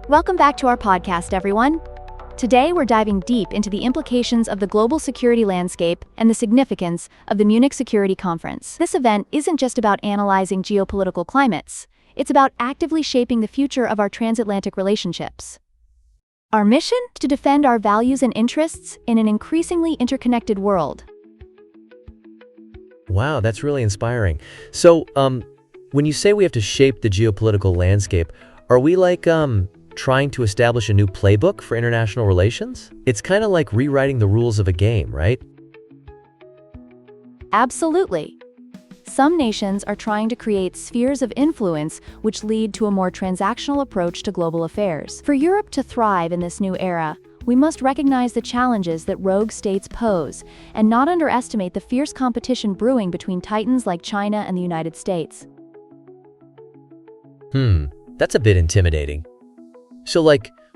Welcome back to our podcast, everyone. Today, we're diving deep into the implications of the global security landscape and the significance of the Munich Security Conference. This event isn't just about analyzing geopolitical climates. It's about actively shaping the future of our transatlantic relationships. Our mission? To defend our values and interests in an increasingly interconnected world. Wow, that's really inspiring. So, when you say we have to shape the geopolitical landscape, are we trying to establish a new playbook for international relations? It's kind of like rewriting the rules of a game, right? Absolutely. Some nations are trying to create spheres of influence which lead to a more transactional approach to global affairs. For Europe to thrive in this new era, we must recognize the challenges that rogue states pose and not underestimate the fierce competition brewing between titans like China and the United States. That's a bit intimidating. So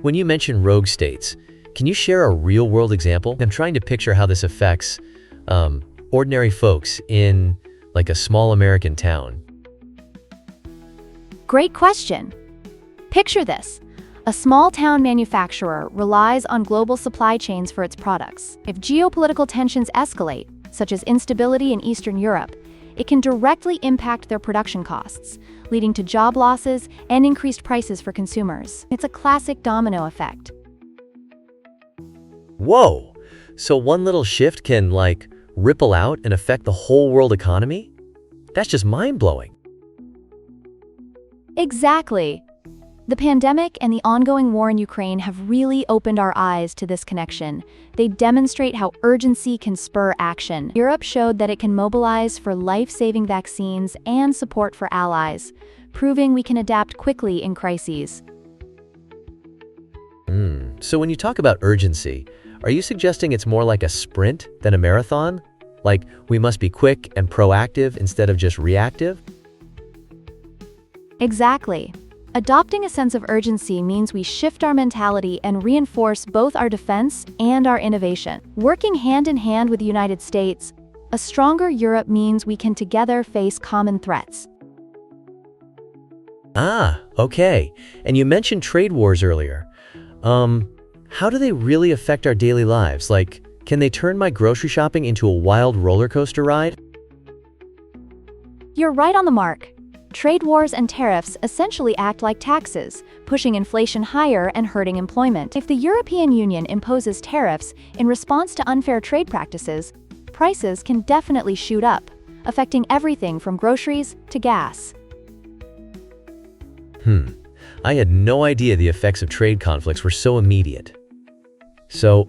when you mention rogue states, can you share a real-world example? I'm trying to picture how this affects ordinary folks in a small American town. Great question. Picture this. A small-town manufacturer relies on global supply chains for its products. If geopolitical tensions escalate, such as instability in Eastern Europe, it can directly impact their production costs, leading to job losses and increased prices for consumers. It's a classic domino effect. Whoa! So one little shift can ripple out and affect the whole world economy? That's just mind-blowing. Exactly. The pandemic and the ongoing war in Ukraine have really opened our eyes to this connection. They demonstrate how urgency can spur action. Europe showed that it can mobilize for life-saving vaccines and support for allies, proving we can adapt quickly in crises. So when you talk about urgency, are you suggesting it's more like a sprint than a marathon? Like we must be quick and proactive instead of just reactive? Exactly. Adopting a sense of urgency means we shift our mentality and reinforce both our defense and our innovation. Working hand in hand with the United States, a stronger Europe means we can together face common threats. Okay. And you mentioned trade wars earlier. How do they really affect our daily lives? Can they turn my grocery shopping into a wild roller coaster ride? You're right on the mark. Trade wars and tariffs essentially act like taxes, pushing inflation higher and hurting employment. If the European Union imposes tariffs in response to unfair trade practices, prices can definitely shoot up, affecting everything from groceries to gas. I had no idea the effects of trade conflicts were so immediate. So,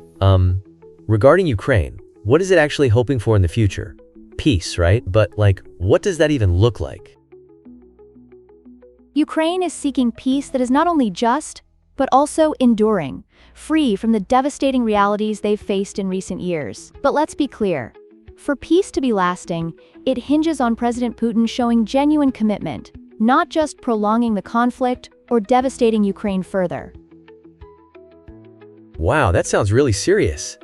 regarding Ukraine, what is it actually hoping for in the future? Peace, right? But what does that even look like? Ukraine is seeking peace that is not only just, but also enduring, free from the devastating realities they've faced in recent years. But let's be clear. For peace to be lasting, it hinges on President Putin showing genuine commitment, not just prolonging the conflict or devastating Ukraine further. Wow, that sounds really serious.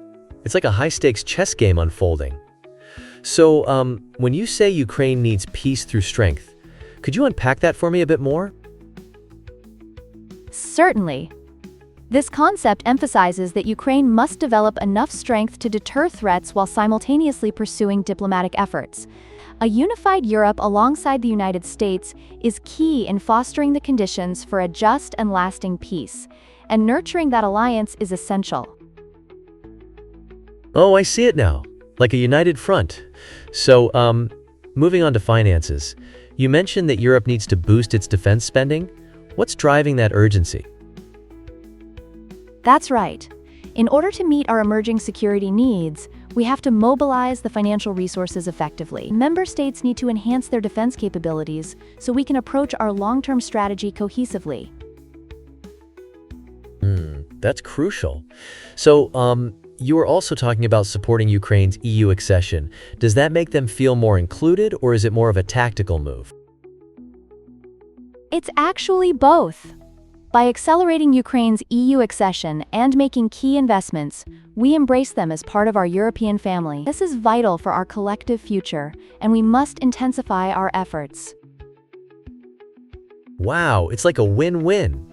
It's like a high-stakes chess game unfolding. So, when you say Ukraine needs peace through strength, could you unpack that for me a bit more? Certainly. This concept emphasizes that Ukraine must develop enough strength to deter threats while simultaneously pursuing diplomatic efforts. A unified Europe alongside the United States is key in fostering the conditions for a just and lasting peace, and nurturing that alliance is essential. Oh, I see it now. Like a united front. So, moving on to finances. You mentioned that Europe needs to boost its defense spending. What's driving that urgency? That's right. In order to meet our emerging security needs, we have to mobilize the financial resources effectively. Member states need to enhance their defense capabilities so we can approach our long-term strategy cohesively. That's crucial. So, you were also talking about supporting Ukraine's EU accession. Does that make them feel more included, or is it more of a tactical move? It's actually both. By accelerating Ukraine's EU accession and making key investments, we embrace them as part of our European family. This is vital for our collective future, and we must intensify our efforts. Wow, it's like a win-win.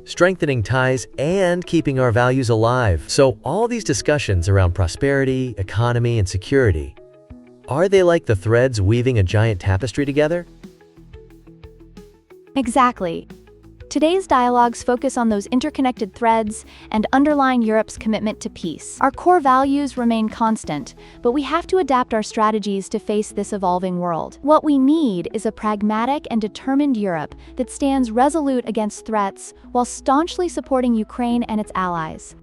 strengthening ties, and keeping our values alive. So all these discussions around prosperity, economy, and security, are they like the threads weaving a giant tapestry together? Exactly. Today's dialogues focus on those interconnected threads and underline Europe's commitment to peace. Our core values remain constant, but we have to adapt our strategies to face this evolving world. What we need is a pragmatic and determined Europe that stands resolute against threats while staunchly supporting Ukraine and its allies.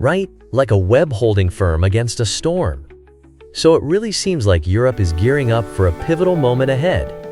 Right, like a web-holding firm against a storm. So it really seems like Europe is gearing up for a pivotal moment ahead.